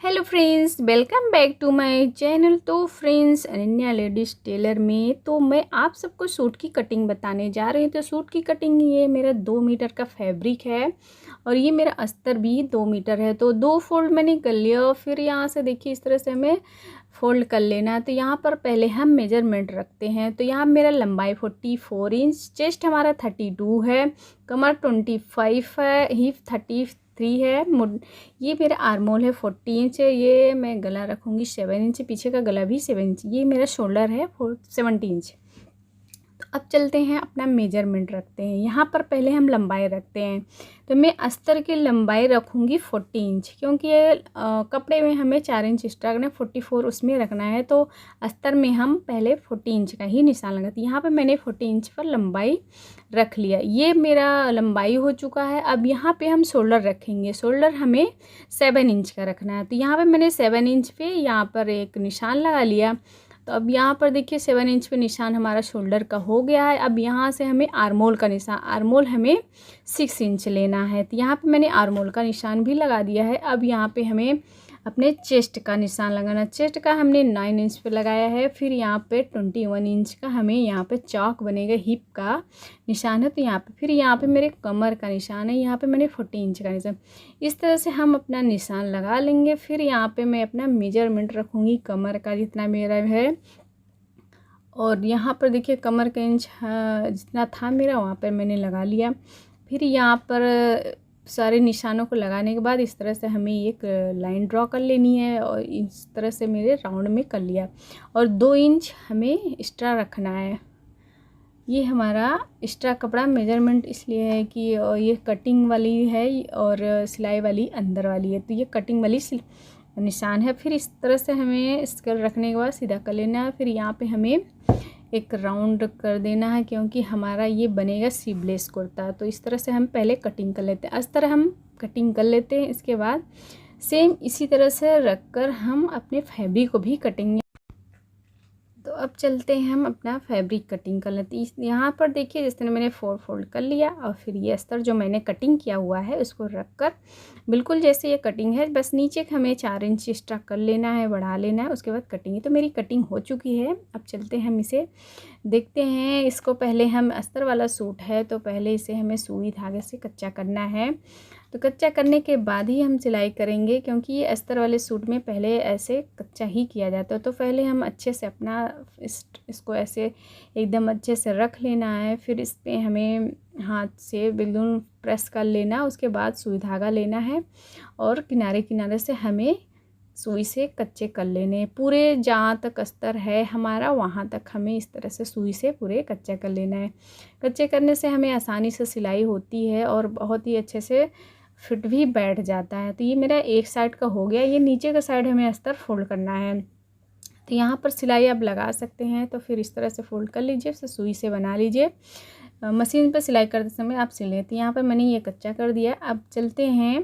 Hello friends, welcome back to my channel. तो friends, Ananya ladies tailor में तो मैं आप सबको सूट की कटिंग बताने जा रही हूँ। तो सूट की कटिंग ये मेरा 2 मीटर का फैब्रिक है और ये मेरा अस्तर भी 2 मीटर है। तो 2 फोल्ड मैंने कर लिया। फिर यहाँ से देखिए इस तरह से हमें फ़ोल्ड कर लेना है। तो यहाँ पर पहले हम मेजरमेंट रखते हैं। तो यहाँ मेरा लंबाई 44 इंच, चेस्ट हमारा 32 है, कमर 25 है, हिप 33 है, ये मेरा आर्मोल है 40 इंच है, ये मैं गला रखूँगी 7 इंच, पीछे का गला भी 7 इंच, ये मेरा शोल्डर है 70 इंच। तो अब चलते हैं अपना मेजरमेंट रखते हैं। यहाँ पर पहले हम लंबाई रखते हैं। तो मैं अस्तर की लंबाई रखूँगी 40 इंच, क्योंकि ये कपड़े में हमें 4 इंच एक्स्ट्रा रखना है, 44 उसमें रखना है। तो अस्तर में हम पहले 40 इंच का ही निशान लगाते हैं। यहाँ पर मैंने 40 इंच पर लंबाई रख लिया। ये मेरा लंबाई हो चुका है। अब यहाँ पे हम शोल्डर रखेंगे। शोल्डर हमें 7 इंच का रखना है। तो यहाँ पे मैंने 7 इंच पे यहाँ पर एक निशान लगा लिया। तो अब यहाँ पर देखिए 7 इंच पे निशान हमारा शोल्डर का हो गया है। अब यहाँ से हमें आर्मोल का निशान, आर्मोल हमें 6 इंच लेना है। तो यहाँ पे मैंने आर्मोल का निशान भी लगा दिया है। अब यहाँ पे हमें अपने चेस्ट का निशान लगाना। चेस्ट का हमने 9 इंच पे लगाया है। फिर यहाँ पे 21 इंच का हमें यहाँ पे चौक बनेगा, हिप का निशान है। तो यहाँ पे फिर यहाँ पे मेरे कमर का निशान है, यहाँ पे मैंने 40 इंच का निशान। इस तरह से हम अपना निशान लगा लेंगे। फिर यहाँ पे मैं अपना मेजरमेंट रखूँगी कमर का, जितना मेरा है। और यहाँ पर देखिए कमर का इंच जितना था मेरा, वहाँ पर मैंने लगा लिया। फिर यहाँ पर सारे निशानों को लगाने के बाद इस तरह से हमें एक लाइन ड्रॉ कर लेनी है और इस तरह से मेरे राउंड में कर लिया। और 2 इंच हमें एक्स्ट्रा रखना है। ये हमारा एक्स्ट्रा कपड़ा मेजरमेंट इसलिए है कि ये कटिंग वाली है और सिलाई वाली अंदर वाली है। तो ये कटिंग वाली निशान है। फिर इस तरह से हमें इसका रखने के बाद सीधा कर लेना है। फिर यहाँ पे हमें एक राउंड कर देना है, क्योंकि हमारा ये बनेगा स्लीवलेस कुर्ता। तो इस तरह से हम पहले कटिंग कर लेते हैं। इस तरह हम कटिंग कर लेते हैं। इसके बाद सेम इसी तरह से रखकर हम अपने फैब्रिक को भी कटेंगे। तो अब चलते हैं हम अपना फैब्रिक कटिंग कर लेते हैं। यहाँ पर देखिए जिस तरह मैंने 4 फोल्ड कर लिया और फिर ये अस्तर जो मैंने कटिंग किया हुआ है उसको रखकर बिल्कुल जैसे ये कटिंग है, बस नीचे हमें 4 इंच एक्स्ट्रा कर लेना है, बढ़ा लेना है, उसके बाद कटिंग है। तो मेरी कटिंग हो चुकी है। अब चलते हैं हम इसे देखते हैं। इसको पहले हम अस्तर वाला सूट है तो पहले इसे हमें सुई धागे से कच्चा करना है। तो कच्चा करने के बाद ही हम सिलाई करेंगे, क्योंकि ये अस्तर वाले सूट में पहले ऐसे कच्चा ही किया जाता है। तो पहले हम अच्छे से अपना इसको ऐसे एकदम अच्छे से रख लेना है। फिर इस पर हमें हाथ से बिल्कुल प्रेस कर लेना। उसके बाद सुई धागा लेना है और किनारे किनारे से हमें सुई से कच्चे कर लेने। पूरे जहाँ तक अस्तर है हमारा वहाँ तक हमें इस तरह से सुई से पूरे कच्चा कर लेना है। कच्चे करने से हमें आसानी से सिलाई होती है और बहुत ही अच्छे से फिट भी बैठ जाता है। तो ये मेरा एक साइड का हो गया। ये नीचे का साइड हमें अस्तर फोल्ड करना है। तो यहाँ पर सिलाई आप लगा सकते हैं। तो फिर इस तरह से फोल्ड कर लीजिए, फिर सुई से बना लीजिए। मशीन पर सिलाई करते समय आप सिल लेते हैं। यहाँ पर मैंने ये कच्चा कर दिया। अब चलते हैं,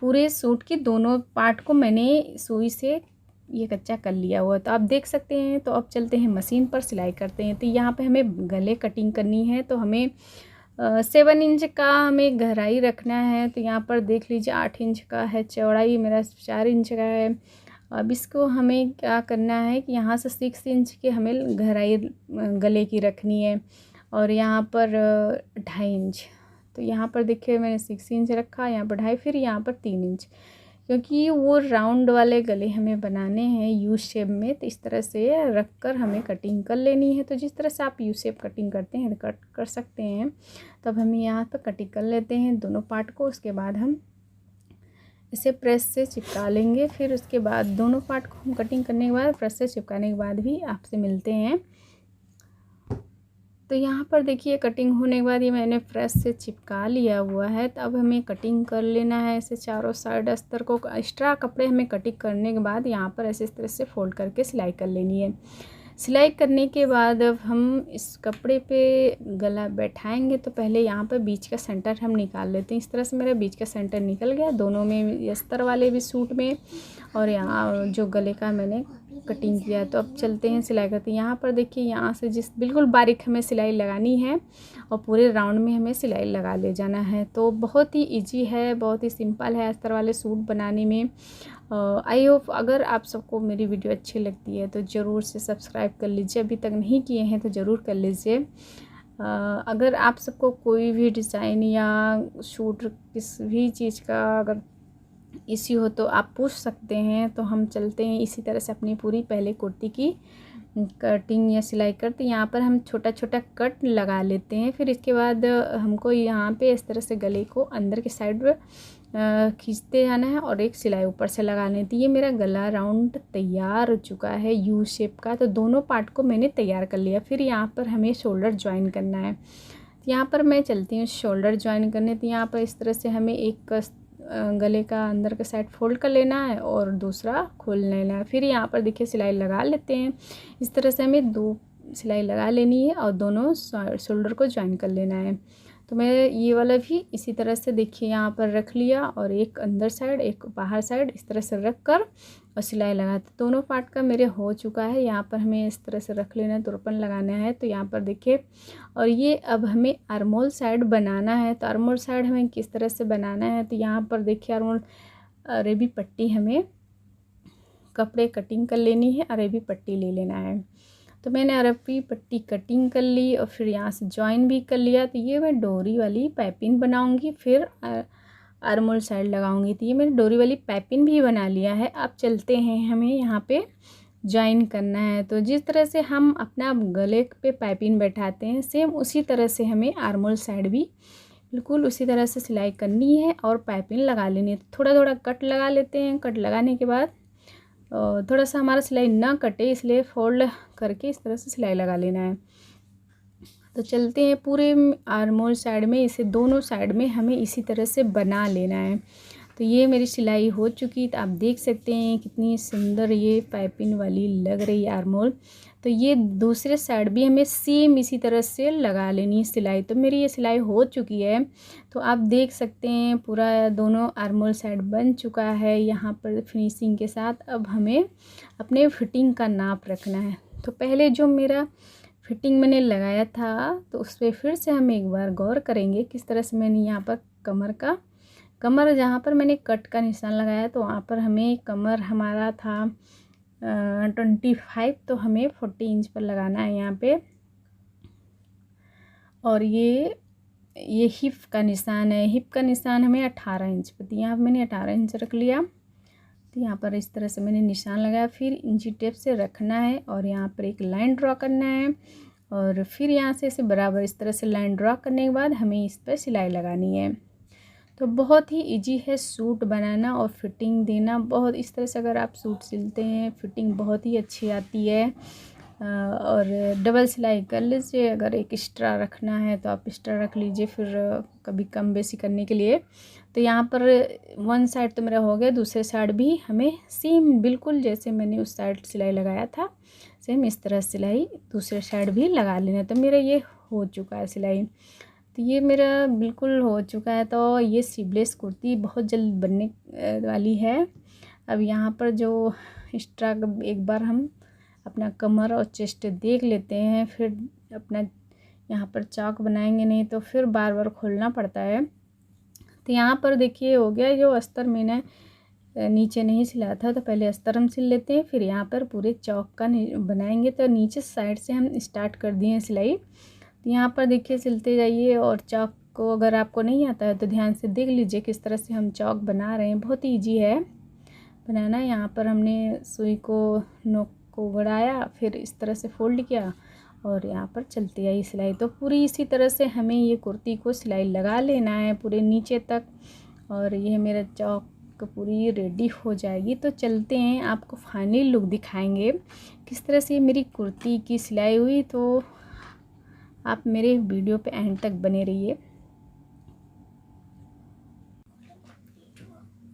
पूरे सूट के दोनों पार्ट को मैंने सुई से ये कच्चा कर लिया हुआ, तो आप देख सकते हैं। तो अब चलते हैं मशीन पर सिलाई करते हैं। तो यहाँ पे हमें गले कटिंग करनी है। तो हमें 7 इंच का हमें गहराई रखना है। तो यहाँ पर देख लीजिए 8 इंच का है चौड़ाई, मेरा 4 इंच का है। अब इसको हमें क्या करना है कि यहाँ से 6 इंच के हमें गहराई गले की रखनी है और यहाँ पर 2.5 इंच। तो यहाँ पर देखिए मैंने 6 इंच रखा, यहाँ पर 2.5, फिर यहाँ पर 3 इंच, क्योंकि वो राउंड वाले गले हमें बनाने हैं यू शेप में। तो इस तरह से रख कर हमें कटिंग कर लेनी है। तो जिस तरह से आप यू शेप कटिंग करते हैं कट कर सकते हैं। तब हम यहाँ पर कटिंग कर लेते हैं दोनों पार्ट को। उसके बाद हम इसे प्रेस से चिपका लेंगे। फिर उसके बाद दोनों पार्ट को हम कटिंग करने के बाद प्रेस से चिपकाने के बाद भी आपसे मिलते हैं। तो यहाँ पर देखिए कटिंग होने के बाद ये मैंने प्रेस से चिपका लिया हुआ है। तो अब हमें कटिंग कर लेना है ऐसे चारों साइड अस्तर को। एक्स्ट्रा कपड़े हमें कटिंग करने के बाद यहाँ पर ऐसे इस तरह से फोल्ड करके सिलाई कर लेनी है। सिलाई करने के बाद अब हम इस कपड़े पे गला बैठाएंगे। तो पहले यहाँ पर बीच का सेंटर हम निकाल लेते हैं। इस तरह से मेरा बीच का सेंटर निकल गया दोनों में, अस्तर वाले भी सूट में और यहाँ जो गले का मैंने कटिंग किया। तो अब चलते हैं सिलाई करते हैं। यहाँ पर देखिए यहाँ से जिस बिल्कुल बारीक हमें सिलाई लगानी है और पूरे राउंड में हमें सिलाई लगा ले जाना है। तो बहुत ही इजी है, बहुत ही सिंपल है अस्तर वाले सूट बनाने में। आई होप अगर आप सबको मेरी वीडियो अच्छी लगती है तो ज़रूर से सब्सक्राइब कर लीजिए, अभी तक नहीं किए हैं तो ज़रूर कर लीजिए। अगर आप सबको कोई भी डिज़ाइन या शूट किस भी चीज़ का अगर इश्यू हो तो आप पूछ सकते हैं। तो हम चलते हैं इसी तरह से अपनी पूरी पहले कुर्ती की कटिंग या सिलाई करते हैं। यहाँ पर हम छोटा छोटा कट लगा लेते हैं। फिर इसके बाद हमको यहाँ पे इस तरह से गले को अंदर के साइड खींचते जाना है और एक सिलाई ऊपर से लगा लेती है। ये मेरा गला राउंड तैयार हो चुका है यू शेप का। तो दोनों पार्ट को मैंने तैयार कर लिया। फिर यहाँ पर हमें शोल्डर ज्वाइन करना है। तो यहाँ पर मैं चलती हूँ शोल्डर ज्वाइन करने। तो यहाँ पर इस तरह से हमें एक गले का अंदर का साइड फोल्ड कर लेना है और दूसरा खोल लेना है। फिर यहाँ पर देखिए सिलाई लगा लेते हैं। इस तरह से हमें 2 सिलाई लगा लेनी है और दोनों शोल्डर को ज्वाइन कर लेना है। तो मैं ये वाला भी इसी तरह से देखिए यहाँ पर रख लिया और एक अंदर साइड एक बाहर साइड इस तरह से रख कर और सिलाई लगा। तो दोनों पार्ट का मेरे हो चुका है। यहाँ पर हमें इस तरह से रख लेना है, तुरपन लगाना है। तो यहाँ पर देखिए और ये अब हमें आर्मोल साइड बनाना है। तो आर्मोल साइड हमें किस तरह से बनाना है, तो यहाँ पर देखिए आर्मोल अरेबी पट्टी हमें कपड़े कटिंग कर लेनी है, अरेबी पट्टी ले लेना है। तो मैंने अरेबी पट्टी कटिंग कर ली और फिर यहाँ से ज्वाइन भी कर लिया। तो ये मैं डोरी वाली पाइपिंग बनाऊंगी, फिर आर्मोल साइड लगाऊंगी। तो ये मैंने डोरी वाली पाइपिंग भी बना लिया है। अब चलते हैं हमें यहाँ पे ज्वाइन करना है। तो जिस तरह से हम अपना गले पे पाइपिंग बैठाते हैं सेम उसी तरह से हमें आर्मोल साइड भी बिल्कुल उसी तरह से सिलाई करनी है और पाइपिंग लगा लेनी है। तो थोड़ा थोड़ा कट लगा लेते हैं। कट लगाने के बाद थोड़ा सा हमारा सिलाई ना कटे इसलिए फोल्ड करके इस तरह से सिलाई लगा लेना है। तो चलते हैं पूरे आर्मोल साइड में, इसे दोनों साइड में हमें इसी तरह से बना लेना है। तो ये मेरी सिलाई हो चुकी। तो आप देख सकते हैं कितनी सुंदर ये पाइपिंग वाली लग रही है आर्मोल। तो ये दूसरे साइड भी हमें सेम इसी तरह से लगा लेनी है सिलाई। तो मेरी ये सिलाई हो चुकी है। तो आप देख सकते हैं पूरा दोनों आर्मोल साइड बन चुका है यहाँ पर फिनिशिंग के साथ। अब हमें अपने फिटिंग का नाप रखना है। तो पहले जो मेरा फिटिंग मैंने लगाया था तो उस पर फिर से हम एक बार गौर करेंगे किस तरह से मैंने यहाँ पर कमर जहाँ पर मैंने कट का निशान लगाया तो वहाँ पर हमें कमर हमारा था 25, तो हमें 40 इंच पर लगाना है यहाँ पे। और ये हिप का निशान है, हिप का निशान हमें 18 इंच पर। तो यहाँ पर मैंने 18 इंच रख लिया। तो यहाँ पर इस तरह से मैंने निशान लगाया। फिर इंची टेप से रखना है और यहाँ पर एक लाइन ड्रॉ करना है और फिर यहाँ से इसे बराबर इस तरह से लाइन ड्रॉ करने के बाद हमें इस पर सिलाई लगानी है। तो बहुत ही इजी है सूट बनाना और फिटिंग देना। बहुत इस तरह से अगर आप सूट सिलते हैं फिटिंग बहुत ही अच्छी आती है। और डबल सिलाई कर लीजिए। अगर एक एक्स्ट्रा रखना है तो आप एक्स्ट्रा रख लीजिए फिर कभी कम बेसी करने के लिए। तो यहाँ पर 1 साइड तो मेरा हो गया, दूसरे साइड भी हमें सेम बिल्कुल जैसे मैंने उस साइड सिलाई लगाया था सेम इस तरह सिलाई दूसरे साइड भी लगा लेना। तो मेरा ये हो चुका है सिलाई। तो ये मेरा बिल्कुल हो चुका है। तो ये स्लीवलेस कुर्ती बहुत जल्द बनने वाली है। अब यहाँ पर जो एक्स्ट्रा एक बार हम अपना कमर और चेस्ट देख लेते हैं, फिर अपना यहाँ पर चौक बनाएंगे, नहीं तो फिर बार बार खोलना पड़ता है। तो यहाँ पर देखिए हो गया। जो अस्तर मैंने नीचे नहीं सिला था तो पहले अस्तर हम सिल लेते हैं, फिर यहाँ पर पूरे चौक का बनाएंगे। तो नीचे साइड से हम स्टार्ट कर दिए सिलाई। तो यहाँ पर देखिए सिलते जाइए और चौक को अगर आपको नहीं आता है तो ध्यान से देख लीजिए किस तरह से हम चौक बना रहे हैं। बहुत ही ईजी है बनाना। यहाँ पर हमने सुई को नोक को बढ़ाया, फिर इस तरह से फोल्ड किया और यहाँ पर चलती आई सिलाई। तो पूरी इसी तरह से हमें ये कुर्ती को सिलाई लगा लेना है पूरे नीचे तक। और ये मेरा चौक पूरी रेडी हो जाएगी। तो चलते हैं आपको फाइनल लुक दिखाएंगे किस तरह से मेरी कुर्ती की सिलाई हुई। तो आप मेरे वीडियो पे एंड तक बने रहिए।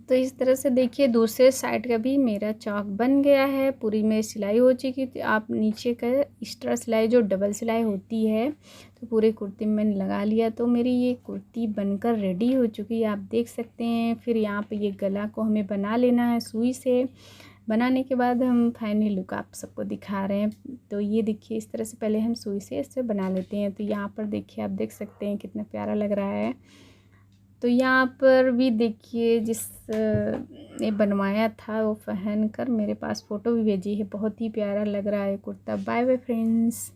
तो इस तरह से देखिए दूसरे साइड का भी मेरा चौक बन गया है। पूरी मेरी सिलाई हो चुकी थी। आप नीचे का एक्स्ट्रा सिलाई जो डबल सिलाई होती है तो पूरे कुर्ती में मैंने लगा लिया। तो मेरी ये कुर्ती बनकर रेडी हो चुकी है, आप देख सकते हैं। फिर यहाँ पे ये गला को हमें बना लेना है सुई से। बनाने के बाद हम फाइनल लुक आप सबको दिखा रहे हैं। तो ये देखिए इस तरह से पहले हम सुई से इसे बना लेते हैं। तो यहाँ पर देखिए आप देख सकते हैं कितना प्यारा लग रहा है। तो यहाँ पर भी देखिए जिस ने बनवाया था वो पहन कर मेरे पास फ़ोटो भी भेजी है। बहुत ही प्यारा लग रहा है कुर्ता। Bye bye friends.